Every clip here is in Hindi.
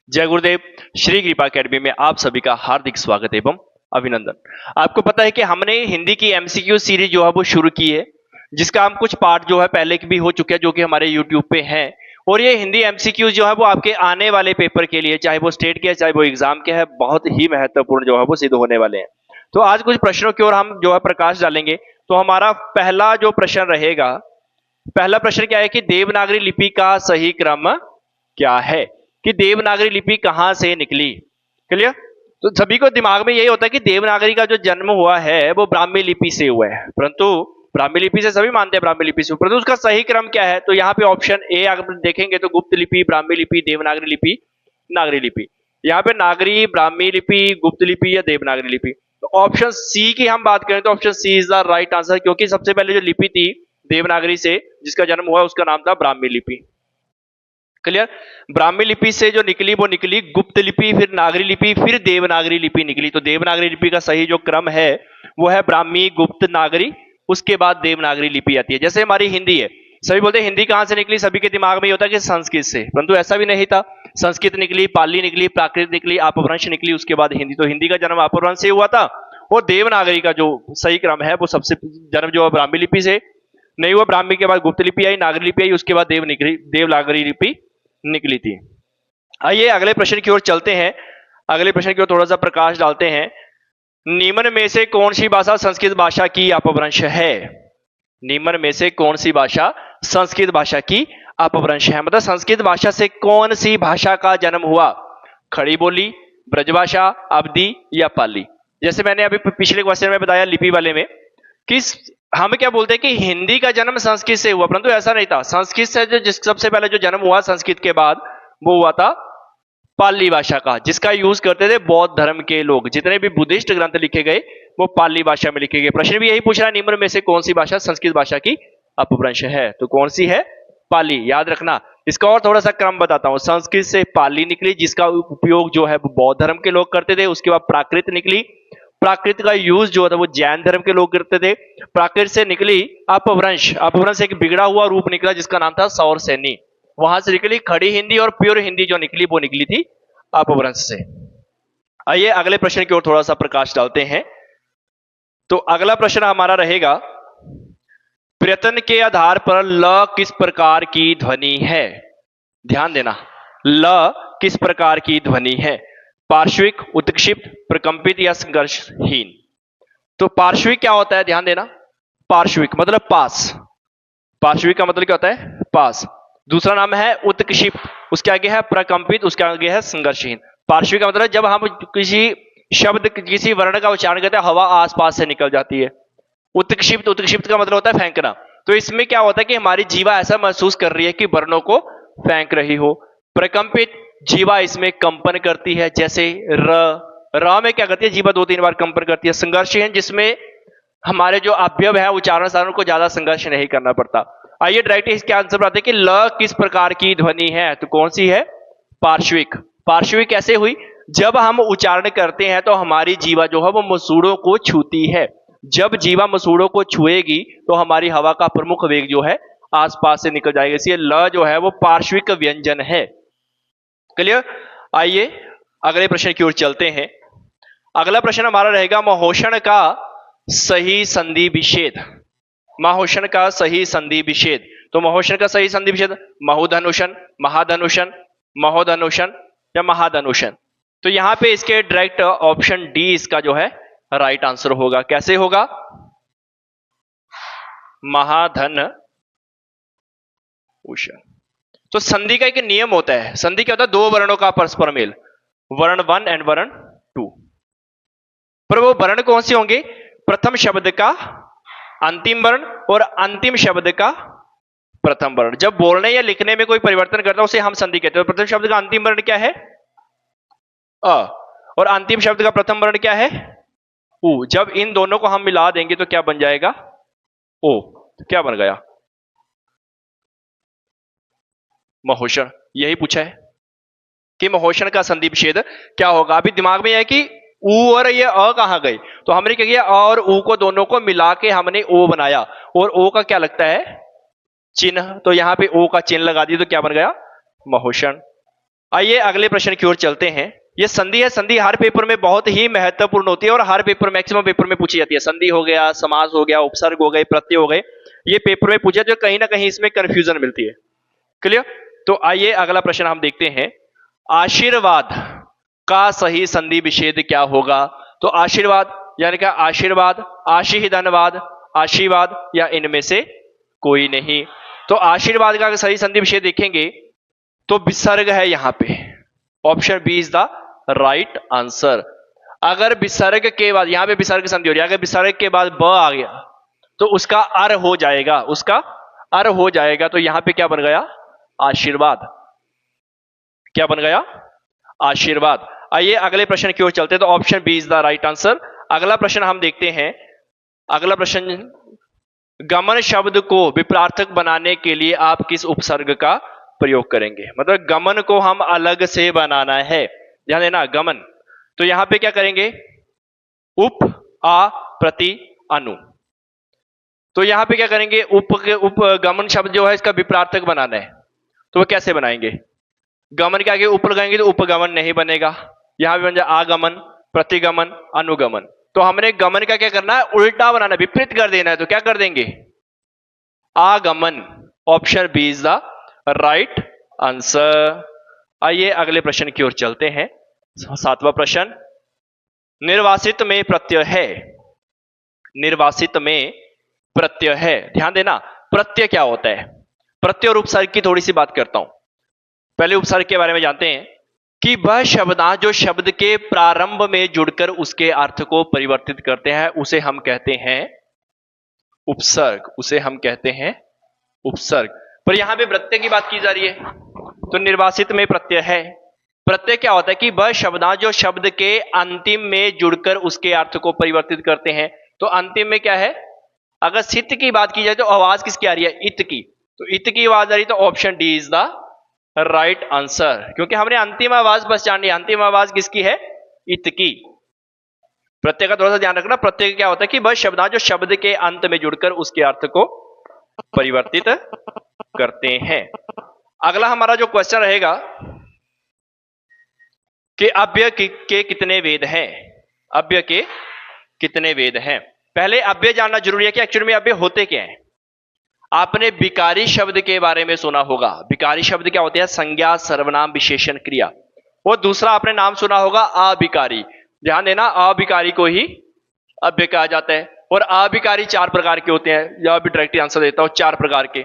जय गुरुदेव। श्री कृपा अकेडमी में आप सभी का हार्दिक स्वागत एवं अभिनंदन। आपको पता है कि हमने हिंदी की एमसीक्यू सीरीज जो है वो शुरू की है, जिसका हम कुछ पार्ट जो है पहले भी हो चुके हैं, जो कि हमारे यूट्यूब पे हैं। और ये हिंदी एमसीक्यू जो है वो आपके आने वाले पेपर के लिए, चाहे वो स्टेट के है चाहे वो एग्जाम के है, बहुत ही महत्वपूर्ण जो है वो सिद्ध होने वाले हैं। तो आज कुछ प्रश्नों की ओर हम जो है प्रकाश डालेंगे। तो हमारा पहला जो प्रश्न रहेगा, पहला प्रश्न क्या है कि देवनागरी लिपि का सही क्रम क्या है, कि देवनागरी लिपि कहां से निकली। क्लियर। तो सभी को दिमाग में यही होता है कि देवनागरी का जो जन्म हुआ है वो ब्राह्मी लिपि से हुआ है, परंतु ब्राह्मी लिपि से सभी मानते हैं ब्राह्मी लिपि से, परंतु उसका सही क्रम क्या है। तो यहाँ पे ऑप्शन ए अगर देखेंगे तो गुप्त लिपि, ब्राह्मी लिपि, देवनागरी लिपि, नागरी लिपि। यहाँ पे नागरी, ब्राह्मी लिपि, गुप्त लिपि या देवनागरी लिपि। तो ऑप्शन सी की हम बात करें तो option C is the right answer, क्योंकि सबसे पहले जो लिपि थी देवनागरी से जिसका जन्म हुआ उसका नाम था ब्राह्मी लिपि। क्लियर। ब्राह्मी लिपि से जो निकली वो निकली गुप्त लिपि, फिर नागरी लिपि, फिर देवनागरी लिपि निकली। तो देवनागरी लिपि का सही जो क्रम है वो है ब्राह्मी, गुप्त, नागरी, उसके बाद देवनागरी लिपि आती है। जैसे हमारी हिंदी है, सभी बोलते हैं हिंदी कहां से निकली, सभी के दिमाग में ये होता है कि संस्कृत से, परंतु ऐसा भी नहीं था। संस्कृत निकली, पाली निकली, प्राकृत निकली, अपभ्रंश निकली, उसके बाद हिंदी। तो हिंदी का जन्म अपभ्रंश से हुआ था। और देवनागरी का जो सही क्रम है वो सबसे जन्म जो है ब्राह्मी लिपि से नहीं हुआ, ब्राह्मी के बाद गुप्त लिपि आई, नागरी लिपि आई, उसके बाद देवनागरी लिपि निकली थी। आइए अगले प्रश्न की ओर चलते हैं। अगले प्रश्न की ओर थोड़ा सा प्रकाश डालते हैं। निम्न में से कौन सी भाषा संस्कृत भाषा की अपभ्रंश है। निम्न में से कौन सी भाषा संस्कृत भाषा की अपभ्रंश है, मतलब संस्कृत भाषा से कौन सी भाषा का जन्म हुआ। खड़ी बोली, ब्रजभाषा, अवधी या पाली। जैसे मैंने अभी पिछले क्वेश्चन में बताया लिपि वाले में कि हम क्या बोलते हैं कि हिंदी का जन्म संस्कृत से हुआ, परंतु ऐसा नहीं था। संस्कृत से जो सबसे पहले जो जन्म हुआ संस्कृत के बाद वो हुआ था पाली भाषा का, जिसका यूज करते थे बौद्ध धर्म के लोग। जितने भी बुद्धिस्ट ग्रंथ लिखे गए वो पाली भाषा में लिखे गए। प्रश्न भी यही पूछ रहा है, निम्न में से कौन सी भाषा संस्कृत भाषा की अपभ्रंश है। तो कौन सी है, पाली। याद रखना। इसका और थोड़ा सा क्रम बताता हूं। संस्कृत से पाली निकली, जिसका उपयोग जो है बौद्ध धर्म के लोग करते थे। उसके बाद प्राकृत निकली, प्राकृत का यूज जो था वो जैन धर्म के लोग करते थे। प्राकृत से निकली अपभ्रंश, अपभ्रंश एक बिगड़ा हुआ रूप निकला जिसका नाम था सौरसेनी। वहां से निकली खड़ी हिंदी, और प्योर हिंदी जो निकली वो निकली थी अपभ्रंश से। आइए अगले प्रश्न की ओर थोड़ा सा प्रकाश डालते हैं। तो अगला प्रश्न हमारा रहेगा, प्रयत्न के आधार पर ल किस प्रकार की ध्वनि है। ध्यान देना, ल किस प्रकार की ध्वनि है। पार्श्विक, उत्क्षिप्त, प्रकंपित या संघर्षहीन। तो पार्श्विक क्या होता है, ध्यान देना। पार्श्विक मतलब पास। पार्श्विक का मतलब क्या होता है, पास। दूसरा नाम है उत्क्षिप्त, उसके आगे है प्रकंपित, उसके आगे है संघर्षहीन। पार्श्विक का मतलब जब हम किसी शब्द, किसी वर्ण का उच्चारण करते हैं हवा आसपास से निकल जाती है। उत्क्षिप्त, उत्क्षिप्त का मतलब होता है फेंकना। तो इसमें क्या होता है कि हमारी जीवा ऐसा महसूस कर रही है कि वर्णों को फेंक रही हो। प्रकंपित, जीवा इसमें कंपन करती है, जैसे र में क्या करती है, जीवा 2-3 बार कंपन करती है। संघर्षहीन, जिसमें हमारे जो अवयव है उच्चारण साधन को ज्यादा संघर्ष नहीं करना पड़ता। आइए डायरेक्ट इसके आंसर पर आते हैं कि ल किस प्रकार की ध्वनि है। तो कौन सी है, पार्श्विक। पार्श्विक कैसे हुई, जब हम उच्चारण करते हैं तो हमारी जीवा जो है वो मसूड़ों को छूती है। जब जीवा मसूड़ों को छुएगी तो हमारी हवा का प्रमुख वेग जो है आसपास से निकल जाएगा, इसलिए ल जो है वो पार्श्विक व्यंजन है। क्लियर। आइए अगले प्रश्न की ओर चलते हैं। अगला प्रश्न हमारा रहेगा, महोषण का सही संधि विच्छेद। महोषण का सही संधि विच्छेद। तो महोषण का सही संधि विच्छेद, महोधनुषण, महाधनुषण, महोधनुषण या महाधनुषण। तो यहां पे इसके डायरेक्ट ऑप्शन डी इसका जो है राइट आंसर होगा। कैसे होगा, महाधन उषण। तो संधि का एक नियम होता है। संधि क्या होता है, दो वर्णों का परस्पर मेल, वर्ण 1 एंड वर्ण 2। पर वो वर्ण कौन से होंगे, प्रथम शब्द का अंतिम वर्ण और अंतिम शब्द का प्रथम वर्ण। जब बोलने या लिखने में कोई परिवर्तन करता है उसे हम संधि कहते हैं। प्रथम शब्द का अंतिम वर्ण क्या है, अ, और अंतिम शब्द का प्रथम वर्ण क्या है, उ। जब इन दोनों को हम मिला देंगे तो क्या बन जाएगा, ओ। तो क्या बन गया, महोषण। यही पूछा है कि महोषण का संधि विच्छेद क्या होगा। अभी दिमाग में है कि उ और ये अ कहां गए, तो हमने क्या किया, अ और उ को दोनों को मिला के हमने ओ बनाया, और ओ का क्या लगता है, चिन्ह। तो यहां पे ओ का चिन्ह लगा दिया तो क्या बन गया, महोषण। आइए अगले प्रश्न की ओर चलते हैं। ये संधि है, संधि हर पेपर में बहुत ही महत्वपूर्ण होती है और हर पेपर, मैक्सिमम पेपर में पूछी जाती है। संधि हो गया, समास हो गया, उपसर्ग हो गए, प्रत्यय हो गए, ये पेपर में पूछे तो कहीं ना कहीं इसमें कंफ्यूजन मिलती है। क्लियर? तो आइए अगला प्रश्न हम देखते हैं। आशीर्वाद का सही संधि विच्छेद क्या होगा? तो आशीर्वाद यानी कि आशीर्वाद, आशी धनवाद, आशीर्वाद या इनमें से कोई नहीं। तो आशीर्वाद का सही संधि विच्छेद देखेंगे तो विसर्ग है यहां पे। Option B is the right answer. अगर विसर्ग के बाद, यहां पे विसर्ग संधि हो रही है, अगर विसर्ग के बाद ब आ गया तो उसका अर हो जाएगा, उसका अर हो जाएगा। तो यहां पे क्या बन गया? आशीर्वाद। क्या बन गया? आशीर्वाद। आइए अगले प्रश्न की ओर चलते हैं। तो option B is the right answer. अगला प्रश्न हम देखते हैं। अगला प्रश्न, गमन शब्द को विपरार्थक बनाने के लिए आप किस उपसर्ग का प्रयोग करेंगे? मतलब गमन को हम अलग से बनाना है, ध्यान देना, गमन। तो यहां पे क्या करेंगे? उप, आ, प्रति, अनु। तो यहां पे क्या करेंगे? उप गमन शब्द जो है इसका विपरार्थक बनाना है। तो वो कैसे बनाएंगे? गमन के आगे उप लगाएंगे तो उपगमन नहीं बनेगा। यहां पे बन जाए आगमन, प्रतिगमन, अनुगमन। तो हमने गमन का क्या करना है? उल्टा बनाना है, विपरीत कर देना है। तो क्या कर देंगे? आगमन। Option B is the right answer. आइए अगले प्रश्न की ओर चलते हैं। 7वां प्रश्न, निर्वासित में प्रत्यय है। निर्वासित में प्रत्यय है, ध्यान देना, प्रत्यय क्या होता है? प्रत्यय और उपसर्ग की थोड़ी सी बात करता हूं। पहले उपसर्ग के बारे में जानते हैं कि वह शब्दांश जो शब्द के प्रारंभ में जुड़कर उसके अर्थ को परिवर्तित करते हैं उसे हम कहते हैं उपसर्ग, उसे हम कहते हैं उपसर्ग। पर यहां पे प्रत्यय की बात की जा रही है। तो निर्वासित में प्रत्यय है। प्रत्यय क्या होता है? कि वह शब्दांश जो शब्द के अंतिम में जुड़कर उसके अर्थ को परिवर्तित करते हैं। तो अंतिम में क्या है? अगर सित की बात की जाए तो आवाज किसकी आ रही है? इत की। तो इत की आवाज आ रही है, तो option D is the right answer. क्योंकि हमने अंतिम आवाज बस जान ली, अंतिम आवाज किसकी है? इत की। प्रत्यय का थोड़ा सा ध्यान रखना। प्रत्यय क्या होता है? कि वह शब्दांश जो शब्द के अंत में जुड़कर उसके अर्थ को परिवर्तित करते हैं। अगला हमारा जो क्वेश्चन रहेगा कि अव्यय के कितने वेद हैं? अव्यय के कितने वेद हैं? पहले अव्यय जानना जरूरी है कि एक्चुअली में अव्यय होते क्या हैं। आपने विकारी शब्द के बारे में सुना होगा। विकारी शब्द क्या होते हैं? संज्ञा, सर्वनाम, विशेषण, क्रिया। और दूसरा आपने नाम सुना होगा अविकारी। ध्यान देना, अविकारी को ही अव्यय कहा जाता है। और अविकारी 4 प्रकार के होते हैं, या भी डायरेक्टली आंसर देता हूं। 4 प्रकार के,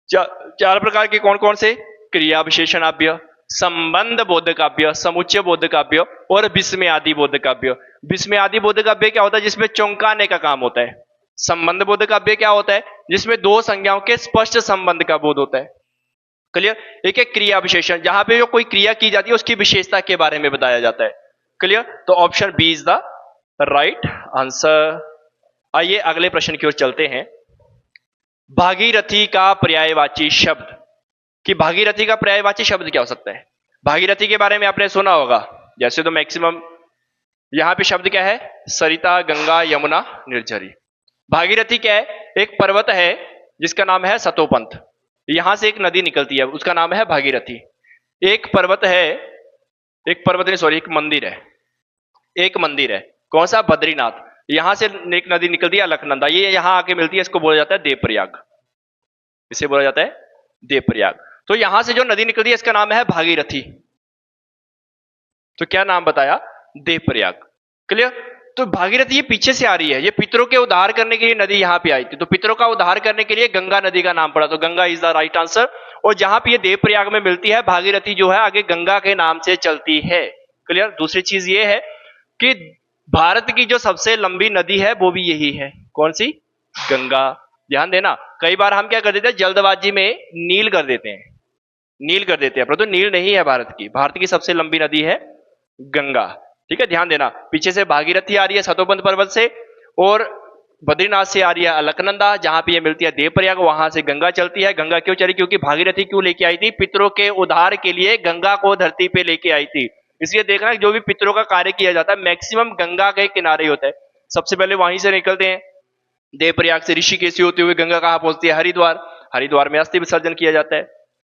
4 प्रकार के कौन कौन से? क्रिया विशेषण अव्यय, संबंध बोधक अव्यय, समुच्चय बोधक अव्यय और विस्मय आदि बोधक अव्यय। विस्मय आदि बोधक अव्यय क्या होता है? जिसमें चौंकाने का काम होता है। संबंध बोधक अव्यय क्या होता है? जिसमें 2 संज्ञाओं के स्पष्ट संबंध का बोध होता है। क्लियर? एक है क्रिया विशेषण, जहां पे जो कोई क्रिया की जाती है उसकी विशेषता के बारे में बताया जाता है। क्लियर? तो option B is the right answer. आइए अगले प्रश्न की ओर चलते हैं। भागीरथी का पर्यायवाची शब्द, कि भागीरथी का पर्यायवाची शब्द क्या हो सकता है? भागीरथी के बारे में आपने सुना होगा। जैसे तो मैक्सिमम यहां पे शब्द क्या है? सरिता, गंगा, यमुना, निर्झरी। भागीरथी क्या है? एक पर्वत है जिसका नाम है सतोपंथ। यहां से एक नदी निकलती है, उसका नाम है भागीरथी। एक पर्वत है, एक पर्वत नहीं सॉरी, एक मंदिर है। एक मंदिर है, कौन सा? बद्रीनाथ। यहां से एक नदी निकलती है अलकनंदा, ये यहां आके मिलती है, इसको बोला जाता है देवप्रयाग। इसे बोला जाता है देवप्रयाग। तो यहां से जो नदी निकलती है इसका नाम है भागीरथी। तो क्या नाम बताया? देवप्रयाग। क्लियर? तो भागीरथी ये पीछे से आ रही है, ये पितरों के उद्धार करने के लिए नदी यहां पे आई थी। तो पितरों का उद्धार करने के लिए गंगा नदी का नाम पड़ा, तो Ganga is the right answer. और जहां पे ये देवप्रयाग में मिलती है, भागीरथी जो है आगे गंगा के नाम से चलती है। क्लियर? दूसरी चीज ये है कि भारत की जो सबसे लंबी नदी है वो भी यही है। कौन सी? गंगा। ध्यान देना, कई बार हम क्या कर देते हैं? जल्दबाजी में नील कर देते हैं, नील कर देते हैं, परंतु नील नहीं है भारत की। भारत की सबसे लंबी नदी है गंगा। ठीक है, ध्यान देना। पीछे से भागीरथी आ रही है सतोपंथ पर्वत से, और बद्रीनाथ से आ रही है अलकनंदा, जहां पे ये मिलती है देवप्रयाग, वहां से गंगा चलती है। गंगा क्यों चली? क्योंकि भागीरथी क्यों लेके आई थी? पितरों के उद्धार के लिए गंगा को धरती पे लेके आई थी। इसलिए देखना, जो भी पितरों का कार्य किया जाता है मैक्सिमम गंगा के किनारे होता है। सबसे पहले वहीं से निकलते हैं, देवप्रयाग से ऋषिकेश होते हुए गंगा कहां पहुंचती है? हरिद्वार। हरिद्वार में अस्थि विसर्जन किया जाता है।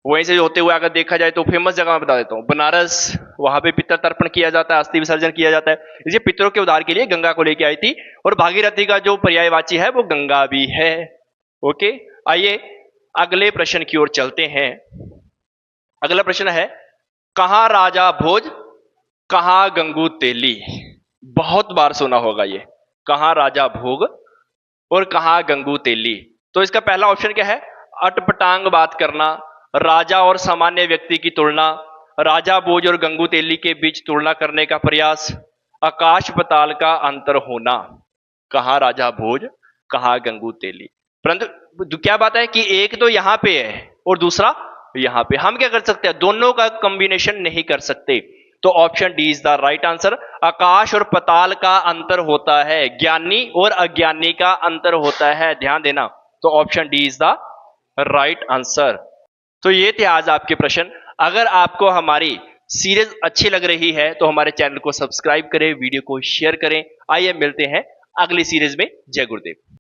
वहीं से होते हुए अगर देखा जाए तो फेमस जगह मैं बता देता हूँ, बनारस, वहां पे पितृ तर्पण किया जाता है, अस्थि विसर्जन किया जाता है। इसलिए पितरों के उद्धार के लिए गंगा को लेके आई थी, और भागीरथी का जो पर्यायवाची है वो गंगा भी है। ओके, आइए अगले प्रश्न की ओर चलते हैं। अगला प्रश्न है, कहां राजा भोज, कहां गंगू तेली। बहुत बार सुना होगा ये, कहां राजा भोग और कहां गंगू तेली। तो इसका पहला ऑप्शन क्या है, अटपटांग बात करना, राजा और सामान्य व्यक्ति की तुलना, राजा भोज और गंगू तेली के बीच तुलना करने का प्रयास, आकाश पताल का अंतर होना। कहां राजा भोज, कहां गंगू तेली। परंतु क्या बात है कि एक तो यहां पे है और दूसरा यहां पे, हम क्या कर सकते हैं, दोनों का कॉम्बिनेशन नहीं कर सकते। तो option D is the right answer. आकाश और पताल का अंतर होता है, ज्ञानी और अज्ञानी का अंतर होता है, ध्यान देना। तो option D is the right answer. तो ये थे आज आपके प्रश्न। अगर आपको हमारी सीरीज अच्छी लग रही है तो हमारे चैनल को सब्सक्राइब करें, वीडियो को शेयर करें। आइए मिलते हैं अगली सीरीज में। जय गुरुदेव।